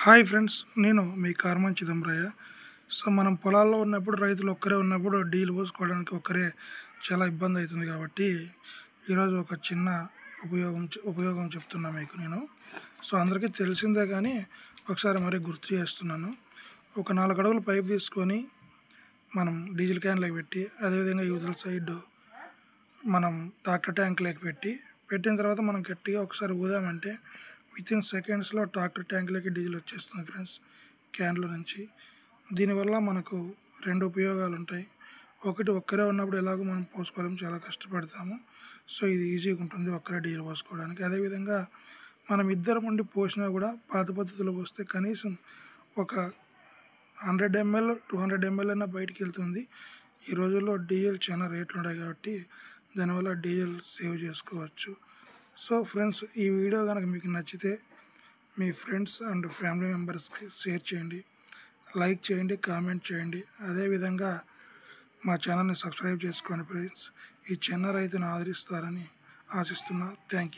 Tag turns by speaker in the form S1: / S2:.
S1: Hi friends, నేను మీ Karman చిదంబరయ్య. So మనం పొలాల్లో ఉన్నప్పుడు, రైతులు ఒక్కరే ఉన్నప్పుడు డీజిల్ పోసుకోవడానికి ఒక్కరే చాలా ఇబ్బంది అవుతుంది. కాబట్టి ఈరోజు ఒక చిన్న ఉపయోగం చెప్తున్నా మీకు నేను. సో అందరికీ తెలిసిందే కానీ ఒకసారి మరీ గుర్తు చేస్తున్నాను. ఒక 4 అడుగులు పైప్ తీసుకొని మనం డీజిల్ క్యాన్లోకి పెట్టి, అదేవిధంగా యూజువల్ సైడ్ మనం ట్రాక్టర్ ట్యాంక్లోకి పెట్టిన తర్వాత మనం గట్టిగా ఒకసారి ఊదామంటే వితిన్ సెకండ్స్లో ట్రాక్టర్ ట్యాంక్లోకి డీజిల్ వచ్చేస్తుంది ఫ్రెండ్స్, క్యాన్లో నుంచి. దీనివల్ల మనకు 2 ఉపయోగాలు ఉంటాయి. ఒకటి, ఒక్కరే ఉన్నప్పుడు ఎలాగో మనం పోసుకోవడం చాలా కష్టపడతాము. సో ఇది ఈజీగా ఉంటుంది ఒక్కరే డీజిల్ పోసుకోవడానికి. అదేవిధంగా మనం ఇద్దరం ఉండి పోసినా కూడా పాత పద్ధతిలో పోస్తే కనీసం ఒక 100 ml 200 ml అయినా బయటికి వెళ్తుంది. ఈ రోజుల్లో డీజిల్ చాలా రేట్లు ఉన్నాయి కాబట్టి దానివల్ల డీజిల్ సేవ్ చేసుకోవచ్చు. సో ఫ్రెండ్స్, ఈ వీడియో కనుక మీకు నచ్చితే మీ ఫ్రెండ్స్ అండ్ ఫ్యామిలీ మెంబర్స్కి షేర్ చేయండి, లైక్ చేయండి, కామెంట్ చేయండి. అదేవిధంగా మా ఛానల్ని సబ్స్క్రైబ్ చేసుకోండి ఫ్రెండ్స్. ఈ చిన్న రైతును ఆదరిస్తారని ఆశిస్తున్నా. Thank you.